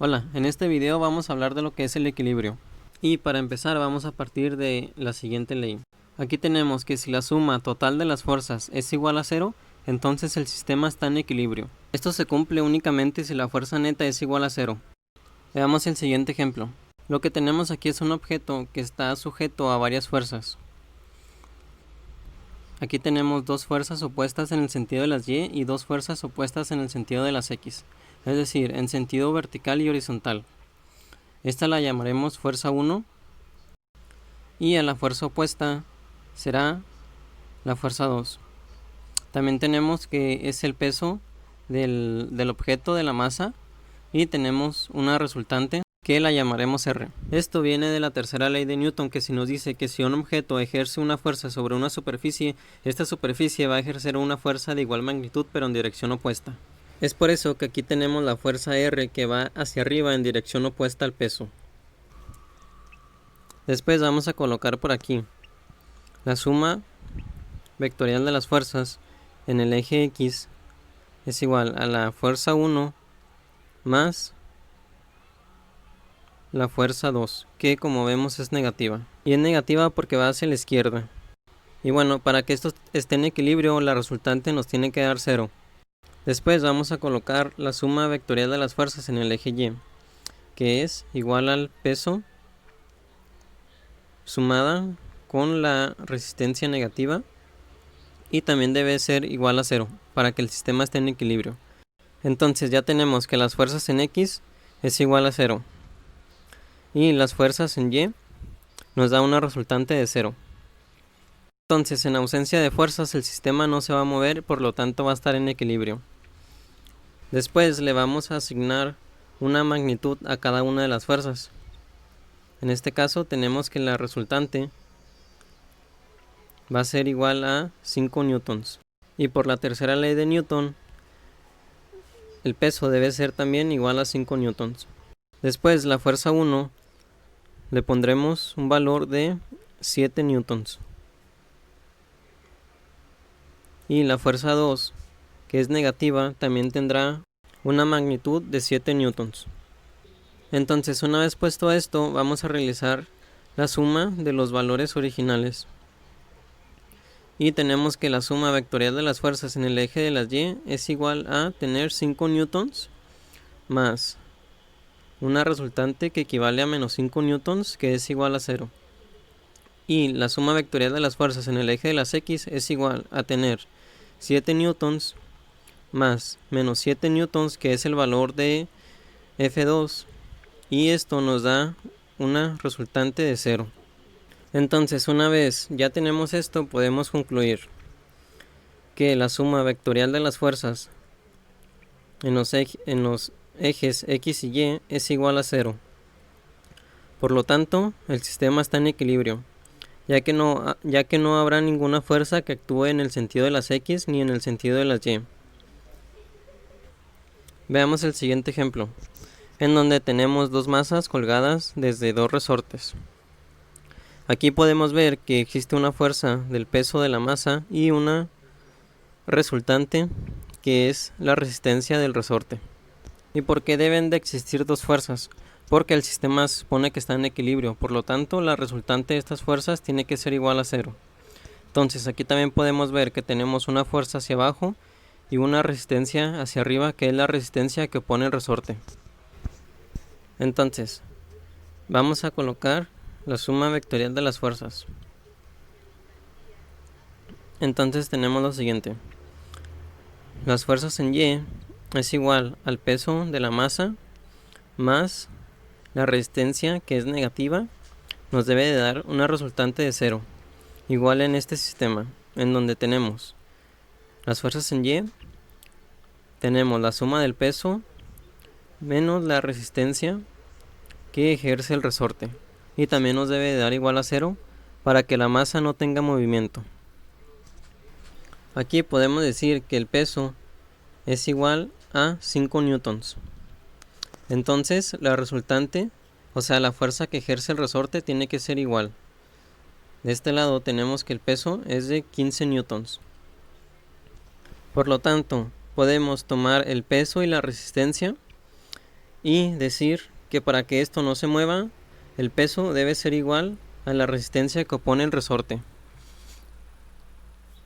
Hola, en este video vamos a hablar de lo que es el equilibrio. Y para empezar vamos a partir de la siguiente ley. Aquí tenemos que si la suma total de las fuerzas es igual a 0, entonces el sistema está en equilibrio. Esto se cumple únicamente si la fuerza neta es igual a 0. Veamos el siguiente ejemplo. Lo que tenemos aquí es un objeto que está sujeto a varias fuerzas. Aquí tenemos dos fuerzas opuestas en el sentido de las y dos fuerzas opuestas en el sentido de las x, es decir, en sentido vertical y horizontal. Esta la llamaremos fuerza 1 y a la fuerza opuesta será la fuerza 2. También tenemos que es el peso del objeto de la masa y tenemos una resultante que la llamaremos R. Esto viene de la tercera ley de Newton, que si nos dice que si un objeto ejerce una fuerza sobre una superficie, esta superficie va a ejercer una fuerza de igual magnitud pero en dirección opuesta. Es por eso que aquí tenemos la fuerza R que va hacia arriba en dirección opuesta al peso. Después vamos a colocar por aquí la suma vectorial de las fuerzas en el eje X es igual a la fuerza 1 más la fuerza 2, que como vemos es negativa. Y es negativa porque va hacia la izquierda. Y bueno, para que esto esté en equilibrio, la resultante nos tiene que dar 0. Después vamos a colocar la suma vectorial de las fuerzas en el eje Y, que es igual al peso sumada con la resistencia negativa, y también debe ser igual a 0 para que el sistema esté en equilibrio. Entonces ya tenemos que las fuerzas en X es igual a 0 y las fuerzas en Y nos da una resultante de 0. Entonces, en ausencia de fuerzas el sistema no se va a mover, por lo tanto va a estar en equilibrio. Después le vamos a asignar una magnitud a cada una de las fuerzas. En este caso tenemos que la resultante va a ser igual a 5 newtons. Y por la tercera ley de Newton, el peso debe ser también igual a 5 newtons. Después la fuerza 1 le pondremos un valor de 7 newtons. Y la fuerza 2, que es negativa, también tendrá una magnitud de 7 newtons. Entonces, una vez puesto esto, vamos a realizar la suma de los valores originales. Y tenemos que la suma vectorial de las fuerzas en el eje de las Y es igual a tener 5 newtons más una resultante que equivale a menos 5 newtons, que es igual a 0. Y la suma vectorial de las fuerzas en el eje de las X es igual a tener 7 newtons más menos 7 newtons, que es el valor de F2, y esto nos da una resultante de 0. Entonces, una vez ya tenemos esto, podemos concluir que la suma vectorial de las fuerzas en los ejes X y Y es igual a 0. Por lo tanto, el sistema está en equilibrio, ya que no habrá ninguna fuerza que actúe en el sentido de las X ni en el sentido de las Y. Veamos el siguiente ejemplo, en donde tenemos dos masas colgadas desde dos resortes. Aquí podemos ver que existe una fuerza del peso de la masa y una resultante que es la resistencia del resorte. ¿Y por qué deben de existir dos fuerzas? Porque el sistema se supone que está en equilibrio, por lo tanto la resultante de estas fuerzas tiene que ser igual a 0. Entonces aquí también podemos ver que tenemos una fuerza hacia abajo y una resistencia hacia arriba, que es la resistencia que opone el resorte. Entonces, vamos a colocar la suma vectorial de las fuerzas. Entonces tenemos lo siguiente. Las fuerzas en Y es igual al peso de la masa más la resistencia, que es negativa, nos debe de dar una resultante de 0. Igual en este sistema, en donde tenemos las fuerzas en Y, tenemos la suma del peso menos la resistencia que ejerce el resorte, y también nos debe de dar igual a 0 para que la masa no tenga movimiento. Aquí podemos decir que el peso es igual a 5 newtons. Entonces la resultante, o sea la fuerza que ejerce el resorte, tiene que ser igual. De este lado tenemos que el peso es de 15 newtons. Por lo tanto, podemos tomar el peso y la resistencia y decir que para que esto no se mueva, el peso debe ser igual a la resistencia que opone el resorte.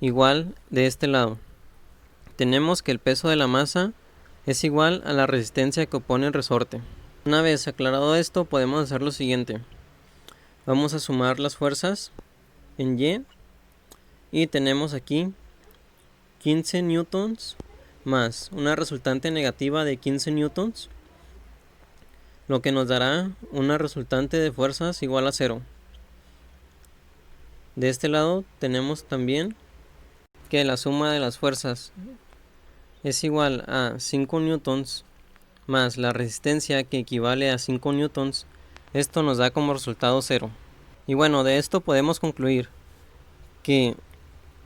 Igual de este lado. Tenemos que el peso de la masa es igual a la resistencia que opone el resorte. Una vez aclarado esto, podemos hacer lo siguiente. Vamos a sumar las fuerzas en Y y tenemos aquí 15 newtons más una resultante negativa de 15 newtons, lo que nos dará una resultante de fuerzas igual a 0. De este lado tenemos también que la suma de las fuerzas es igual a 5 newtons más la resistencia, que equivale a 5 newtons. Esto nos da como resultado 0. Y bueno, de esto podemos concluir que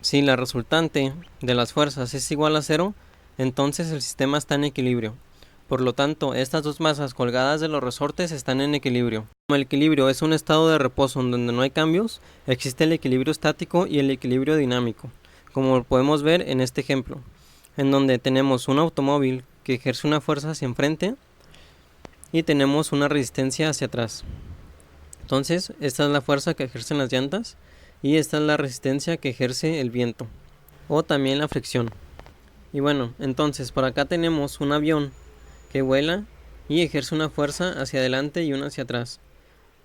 si la resultante de las fuerzas es igual a 0, entonces el sistema está en equilibrio. Por lo tanto, estas dos masas colgadas de los resortes están en equilibrio. Como el equilibrio es un estado de reposo en donde no hay cambios, existe el equilibrio estático y el equilibrio dinámico, como podemos ver en este ejemplo, en donde tenemos un automóvil que ejerce una fuerza hacia enfrente y tenemos una resistencia hacia atrás. Entonces, esta es la fuerza que ejercen las llantas y esta es la resistencia que ejerce el viento, o también la fricción. Y bueno, entonces por acá tenemos un avión que vuela y ejerce una fuerza hacia adelante y una hacia atrás.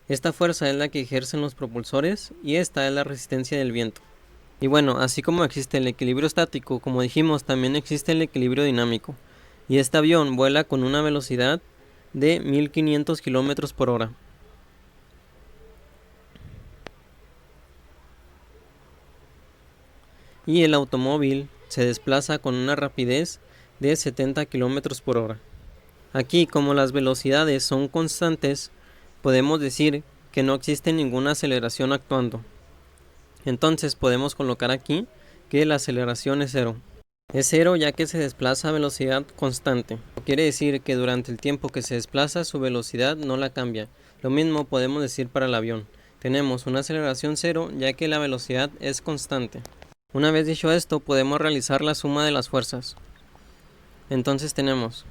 Esta fuerza es la que ejercen los propulsores y esta es la resistencia del viento. Y bueno, así como existe el equilibrio estático, como dijimos, también existe el equilibrio dinámico. Y este avión vuela con una velocidad de 1500 km por hora. Y el automóvil se desplaza con una rapidez de 70 km por hora. Aquí, como las velocidades son constantes, podemos decir que no existe ninguna aceleración actuando. Entonces podemos colocar aquí que la aceleración es 0. Es 0 ya que se desplaza a velocidad constante. Quiere decir que durante el tiempo que se desplaza su velocidad no la cambia. Lo mismo podemos decir para el avión. Tenemos una aceleración 0 ya que la velocidad es constante. Una vez dicho esto, podemos realizar la suma de las fuerzas. Entonces tenemos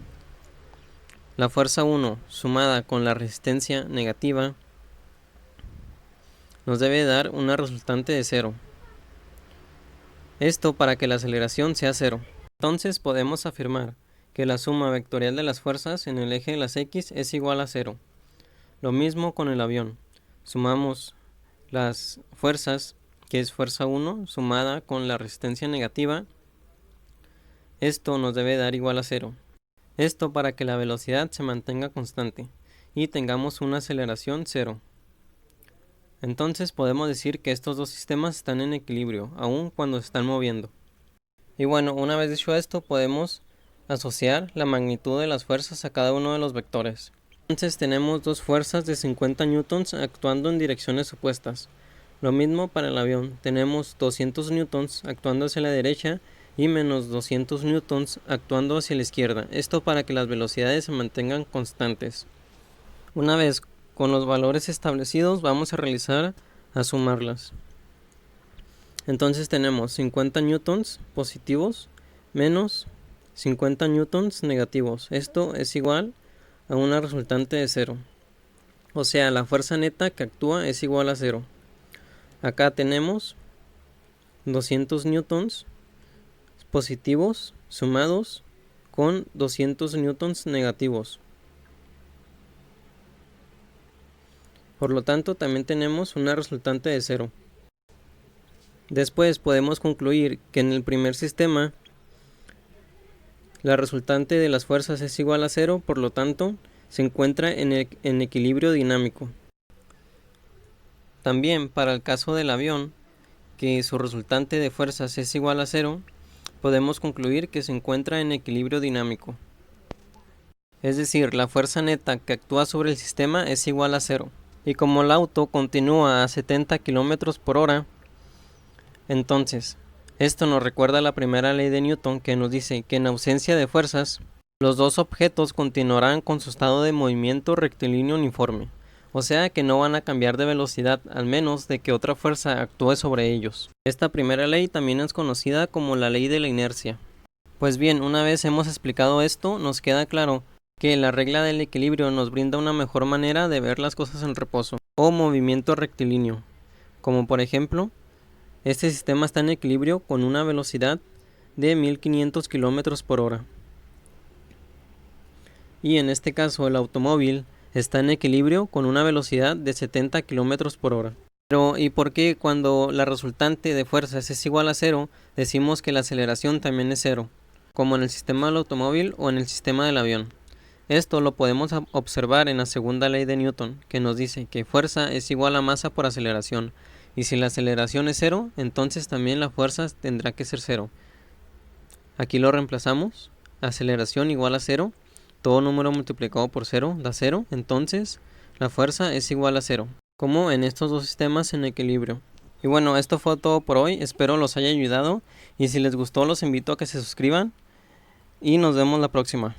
la fuerza 1 sumada con la resistencia negativa nos debe dar una resultante de 0. Esto para que la aceleración sea 0. Entonces podemos afirmar que la suma vectorial de las fuerzas en el eje de las X es igual a 0. Lo mismo con el avión. Sumamos las fuerzas, que es fuerza 1 sumada con la resistencia negativa. Esto nos debe dar igual a 0. Esto para que la velocidad se mantenga constante y tengamos una aceleración 0. Entonces podemos decir que estos dos sistemas están en equilibrio, aun cuando se están moviendo. Y bueno, una vez dicho esto, podemos asociar la magnitud de las fuerzas a cada uno de los vectores. Entonces tenemos dos fuerzas de 50 newtons actuando en direcciones opuestas. Lo mismo para el avión, tenemos 200 newtons actuando hacia la derecha y menos 200 newtons actuando hacia la izquierda. Esto para que las velocidades se mantengan constantes. Una vez con los valores establecidos, vamos a sumarlas. Entonces tenemos 50 newtons positivos menos 50 newtons negativos. Esto es igual a una resultante de 0. O sea, la fuerza neta que actúa es igual a 0. Acá tenemos 200 newtons positivos sumados con 200 newtons negativos. Por lo tanto, también tenemos una resultante de 0. Después podemos concluir que en el primer sistema la resultante de las fuerzas es igual a 0, por lo tanto se encuentra en equilibrio dinámico. También para el caso del avión, que su resultante de fuerzas es igual a 0, podemos concluir que se encuentra en equilibrio dinámico. Es decir, la fuerza neta que actúa sobre el sistema es igual a 0. Y como el auto continúa a 70 km por hora, entonces, esto nos recuerda la primera ley de Newton, que nos dice que en ausencia de fuerzas, los dos objetos continuarán con su estado de movimiento rectilíneo uniforme, o sea que no van a cambiar de velocidad al menos de que otra fuerza actúe sobre ellos. Esta primera ley también es conocida como la ley de la inercia. Pues bien, una vez hemos explicado esto, nos queda claro que la regla del equilibrio nos brinda una mejor manera de ver las cosas en reposo o movimiento rectilíneo, como por ejemplo, este sistema está en equilibrio con una velocidad de 1500 km por hora. Y en este caso el automóvil está en equilibrio con una velocidad de 70 km por hora. Pero ¿y por qué cuando la resultante de fuerzas es igual a cero, decimos que la aceleración también es cero, como en el sistema del automóvil o en el sistema del avión? Esto lo podemos observar en la segunda ley de Newton, que nos dice que fuerza es igual a masa por aceleración, y si la aceleración es cero, entonces también la fuerza tendrá que ser cero. Aquí lo reemplazamos, aceleración igual a cero, todo número multiplicado por cero da cero, entonces la fuerza es igual a cero, como en estos dos sistemas en equilibrio. Y bueno, esto fue todo por hoy, espero los haya ayudado, y si les gustó los invito a que se suscriban, y nos vemos la próxima.